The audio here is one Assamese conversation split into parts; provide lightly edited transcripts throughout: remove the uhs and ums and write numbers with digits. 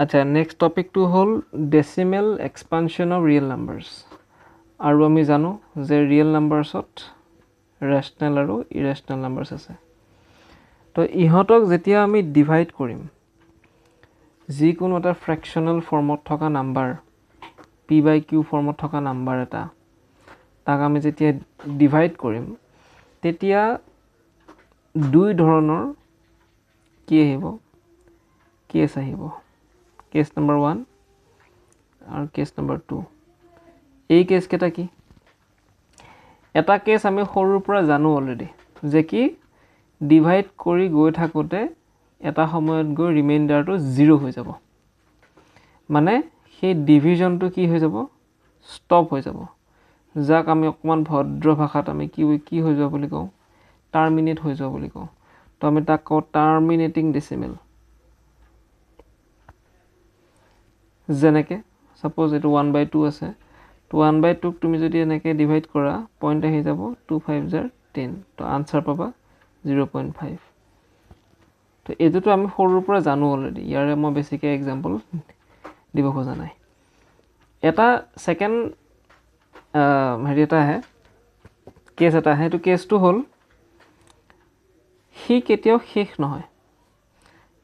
আচ্ছা নেক্সট টপিকটো হ'ল decimal expansion of real numbers আৰু আমি জানো যে ৰিয়েল নাম্বাৰ্ছত ৰেচনেল আৰু ইৰেচনেল নাম্বাৰ্ছ আছে তো ইহঁতক যেতিয়া আমি ডিভাইড কৰিম যিকোনো এটা ফ্ৰেকশ্যনেল ফৰ্মত থকা নাম্বাৰ p/q ফৰ্মত থকা নাম্বাৰ এটা তাক আমি যেতিয়া ডিভাইড কৰিম তেতিয়া দুই ধৰণৰ কি আহিব কেছ আহিব কেছ নম্বৰ 1 আৰু কেছ নম্বৰ 2 এই কেছ কেইটা কি এটা কেছ আমি সৰুৰ পৰা জানো অলৰেডি যে কি ডিভাইড কৰি গৈ থাকোতে এটা সময়ত গৈ ৰিমাইণ্ডাৰটো 0 হৈ যাব মানে সেই ডিভিজনটো কি হৈ যাব ষ্টপ হৈ যাব যাক আমি অকমান ভদ্ৰ ভাষাত আমি কি হৈ যাব বুলি কওঁ টাৰ্মিনেট হৈ যাব বুলি কওঁ তো আমি তাক কওঁ টাৰ্মিনেটিং ডেচিমেল যেনেকে সাপোজ এটো 1/2 আছে তো 1/2 ক তুমি যদি এনেকে ডিভাইড কৰা পইণ্ট আহি যাব 2 5 জাৰ 10 তো আনসাৰ পাবা 0.5 তো এটোটো আমি সৰুৰ পৰা জানো অলৰেডি ইয়াৰে মই বেছিকে এক্সাম্পল দিব খোজা নাই এটা সেকেন্ড হেৰি এটা আহে কেছ এটা আহে তো কেছটো হ'ল হি কেতিয়াও শেষ নহয়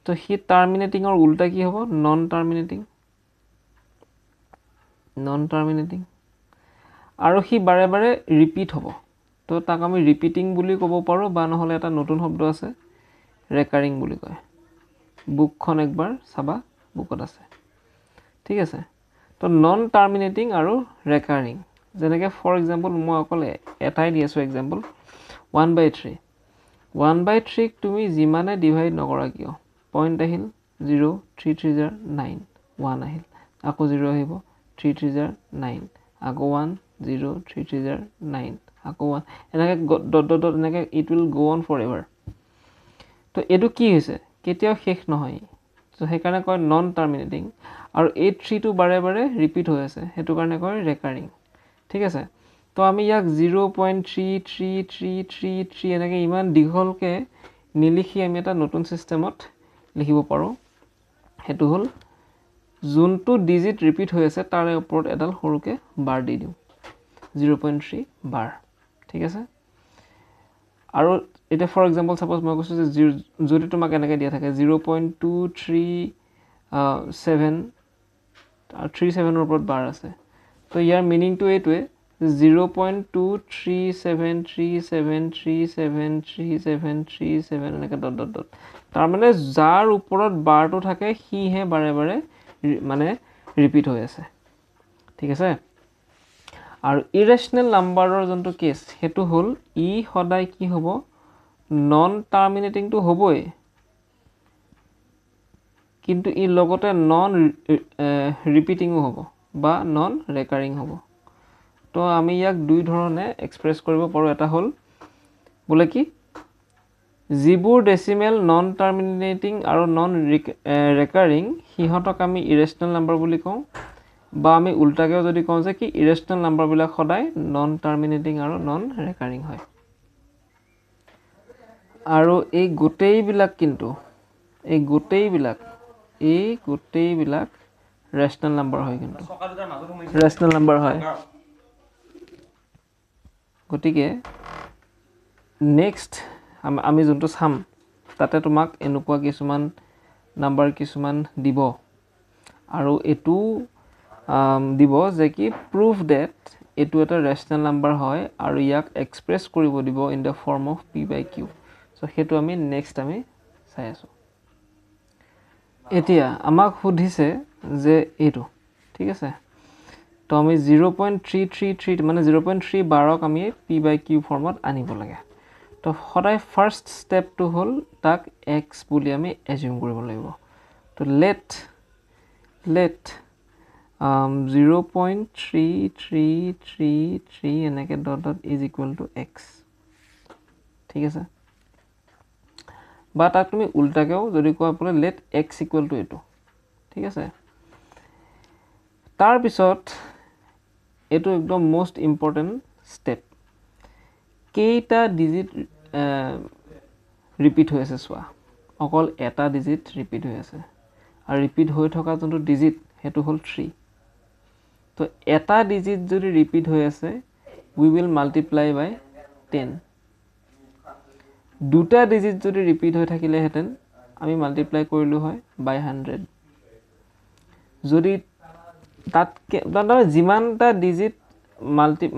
তো হি টাৰ্মিনেটিংৰ উল্টা কি হ'ব নন টাৰ্মিনেটিং আৰু হি বাৰে বাৰে ৰিপিট হ'ব তো তাক আমি ৰিপিটিং বুলি ক'ব পাৰো বা নহলে এটা নতুন শব্দ আছে ৰেকাৰিং বুলি কয় বুকখন একবাৰ চাবা বুকত আছে ঠিক আছে তো নন টাৰ্মিনেটিং আৰু ৰেকাৰিং যেনেকে ফৰ এক্সাম্পল মই অকল এটাই দি আছো এক্সাম্পল 1/3 1/3 ক তুমি যিমানে ডিভাইড নকৰা কিয় পইণ্ট আহিল 0 3 3 জাৰ 9 1 আহিল আকৌ 0 আহিব 3 3 জাৰ 9 আকৌ 1 0 3 3 জাৰ 9 আকৌ 1 এনেকে ডট ডট এনেকে it will go on for ever তো এটো কি হৈছে কেতিয়াও শেষ নহয় তো সেইকাৰণে কয় নন টাৰ্মিনেটিং আৰু এই 3 টো বাৰে বাৰে ৰিপিট হৈ আছে হেতু কাৰণে কয় ৰেকাৰিং ঠিক আছে তো আমি ইয়াক 0.3333 এনেকে ইমান দীঘলকে নিলিখি আমি এটা নতুন সিস্টেমত লিখিব পাৰো হেতু হল যোনটো ডিজিট ৰিপিট হৈ আছে তাৰে ওপৰত এডাল সৰুকে বাৰ দি দিও 0.3 বাৰ ঠিক আছে আৰু এটা ফৰ এক্সাম্পল সাপোজ মই কৈছো যে যদি তোমাক এনেকে দিয়া থাকে 0.237 আৰু 37 ৰ ওপৰত বাৰ আছে তো ইয়াৰ মিনিংটো এইটোৱে 0.237373737 এনেকে ডট ডট ডট তাৰ মানে যাৰ ওপৰত বাৰটো থাকে হি হে বাৰে বাৰে মানে ৰিপিট হৈ আছে ঠিক আছে আৰু ইৰেচনেল নাম্বাৰৰ যোনটো কেছ হেতু হল ই সদায় কি হ'ব নন টাৰ্মিনেটিং টো হ'বই কিন্তু ই লগতে নন ৰিপিটিংও হ'ব বা নন ৰেকাৰিং হ'ব তো আমি ইয়াক দুই ধৰণে এক্সপ্ৰেছ কৰিব পাৰো এটা হল বলে কি যিবোৰ ডেচিমেল নন টাৰ্মিনেটিং আৰু নন ৰেকাৰিং হিহতক আমি ইৰেচনেল নাম্বাৰ বুলি কওঁ বা আমি উল্টাকেও যদি কওঁ যে কি ইৰেচনেল নাম্বাৰ বিলাক সদায় নন টাৰ্মিনেটিং আৰু নন ৰেকাৰিং হয় আৰু এই গোটেই বিলাক ৰেচনেল নাম্বাৰ হয় কিন্তু ৰেচনেল নাম্বাৰ হয় গতিকে নেক্সট আমি যোনটো চাম তাতে তোমাক এনেকুৱা কিছুমান নাম্বাৰ কিছুমান দিব আৰু এটো দিব যে কি প্ৰুফ দ্যাট এটো এটা ৰেচনেল নাম্বাৰ হয় আৰু ইয়াক এক্সপ্ৰেছ কৰিব দিব in the form of p/q so হেতু আমি নেক্সট আমি চাই আছো এতিয়া আমাক সুধিছে যে এটো ঠিক আছে তো আমি 0.333 মানে 0.3 বাৰক আমি p/q ফৰ্মত আনিব লাগে তো সদায় ফাৰ্স্ট স্টেপটো হল তাক x বুলি আমি এজিউম কৰিব লাগিব তো লেট 0.3333 এনেকে dot dot is equal to x ঠিক আছে বা তাক তুমি উল্টাকেও যদি কোৱা পৰে লেট x ইকুৱেল টু এটো ঠিক আছে তাৰ পিছত এটো একদম মোস্ট ইম্পৰ্টেন্ট স্টেপ কেইটা ডিজিট ৰিপিট হৈ আছে চোৱা অকল এটা ডিজিট ৰিপিট হৈ আছে আৰু ৰিপিট হৈ থকা যোনটো ডিজিট সেইটো হ'ল 3 তো এটা ডিজিট যদি ৰিপিট হৈ আছে we will multiply by 10 দুটা ডিজিট যদি ৰিপিট হৈ থাকিলে হেতেন আমি মাল্টিপ্লাই কৰিলো হয় by 100 যদি তাতকে যিমানটা ডিজিট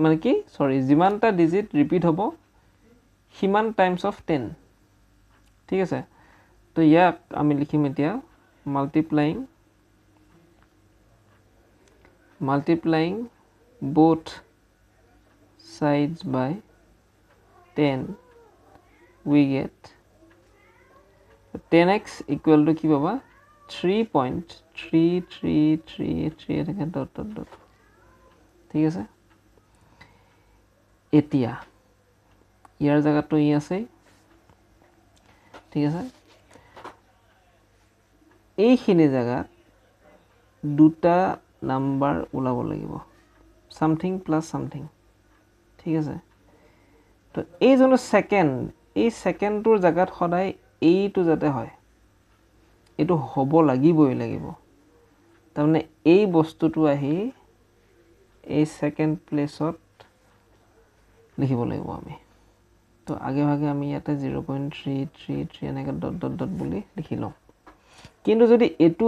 মানে কি সৰি যিমানটা ডিজিট ৰিপিট হ'ব হিমান টাইমস অফ 10 ঠিক আছে তো ইয়াক আমি লিখিম এতিয়া multiplying both sides by 10 we get 10x equal to কি পাবা 3.3333 এনেকে ডট ডট ডট ঠিক আছে এতিয়া ইয়াৰ জায়গাটো ই আছে ঠিক আছে এইখিনি জায়গা দুটা নাম্বার ওলাব লাগিব সামথিং প্লাস সামথিং ঠিক আছে তো এই জন্য সেকেন্ড এই সেকেন্ডটোৰ জায়গাত সদায় এইটো যাতে হয় এটো হ'ব লাগিবই লাগিব তাৰমানে এই বস্তুটো আহি এই সেকেন্ড প্লেসত লিখিব লাগিব আমি তো আগে ভাগে আমি ইয়াতে 0.333 এনেকে ডট ডট ডট বুলি লিখি লম কিন্তু যদি এটো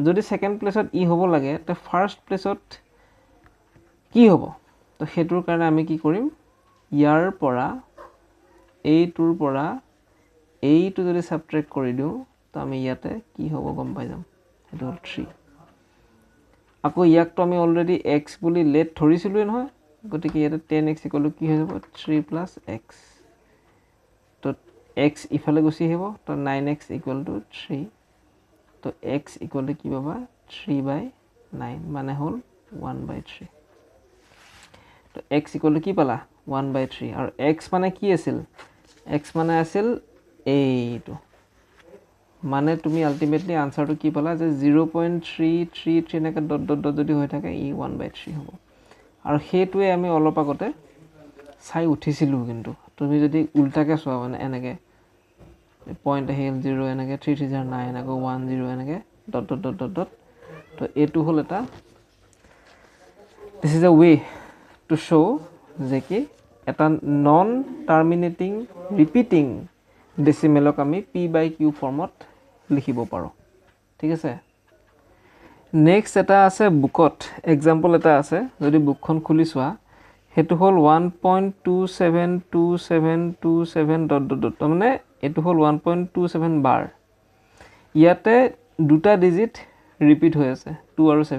যদি সেকেন্ড প্লেসত ই হ'ব লাগে তে ফার্স্ট প্লেসত কি হ'ব তো হেতুৰ কাৰণে আমি কি কৰিম ইয়াৰ পৰা এইটোৰ পৰা এইটো যদি সাবট্ৰেক্ট কৰি দিও তো আমি ইয়াতে কি হ'ব গম পাই যাম হেতু 3 আকৌ ইয়াক তো আমি অলৰেডি x বুলি লেট ধৰিছিলো নহয় গতিকে ইয়াতে 10x কি হৈ যাব 3 plus x তো x ইফালে গুছি আহিব তো 9x 3 তো x কি পাবা 3/9 মানে হল 1/3 তো x কি পালা 1/3 আৰু x মানে কি আছিল x মানে আছিল এইটো মানে তুমি আলটিমেটলি আনসাৰটো কি পালা যে 0.333 এনেকে ডট ডট ডট যদি হৈ থাকে ই 1/3 হ'ব আৰু হেতুৱে আমি অলপ আগতে চাই উঠিছিলু কিন্তু তুমি যদি উল্টাকে চোৱা মানে এনেকে পয়েন্ট আহিল 0 এনেকে 339 এনেকে 10 এনেকে dot dot dot dot dot তো এটো হল এটা this is a way to show যে কি এটা নন টার্মিনেটিং রিপিটিং ডেসিমেলক আমি p/q ফর্মত লিখিব পাৰো ঠিক আছে নেক্সট এটা আছে বুকত এক্সাম্পল এটা আছে যদি বুকখন খুলি চোৱা হেতু হল 1.272727 ডট ডট ডট মানে এটো হল 1.27 বার ইয়াতে দুটা ডিজিট ৰিপিট হৈ আছে 2 আৰু 7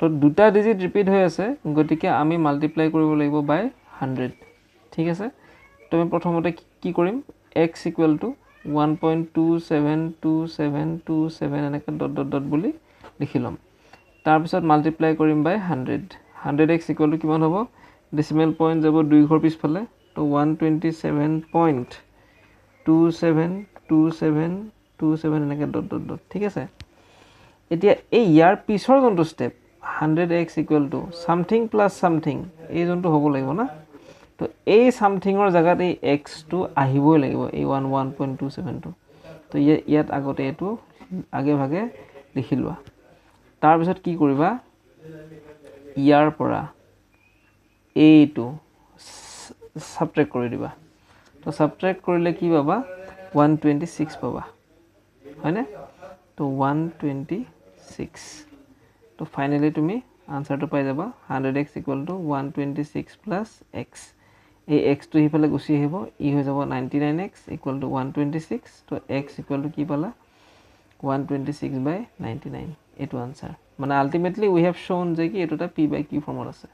তো দুটা ডিজিট ৰিপিট হৈ আছে গতিকে আমি মাল্টিপ্লাই কৰিব লাগিব বাই 100 ঠিক আছে তো আমি প্ৰথমতে কি কৰিম x 1.272727 এনেকে ডট ডট ডট বুলি লিখিলম তাৰ পিছত মাল্টিপ্লাই কৰিম বাই 100 100x কিমান হ'ব ডেসিমেল পয়েন্ট যাব দুই ঘৰ পিছফালে তো 127.272727 এনেকে ডট ডট ডট ঠিক আছে এতিয়া এই ইয়াৰ পিছৰ যোনটো step 100x something plus something এই যোনটো হ'ব লাগিব না তো এই সামথিংৰ জায়গাত এই x টো আহিবই লাগিব এই 1.27 টো তো ইয়াত আগতে এটো আগে ভাগে লিখি লোৱা তাৰ পিছত কি কৰিবা ইয়াৰ পৰা এইটো সাবট্ৰেক্ট কৰি দিবা তো সাবট্ৰেক্ট কৰিলে কি পাবা 126 পাবা হয়নে তো 126 তো ফাইনালি তুমি আনসাৰটো পাই যাবা 100x 126 plus x এই x টো হিফালে গুছি আহিব ই হৈ যাব 99x 126 তো x কি পালা 126/99 এটো আনসার মানে আলটিমেটলি উই হ্যাভ শোন যে কি এটোটা p/q ফর্মত আছে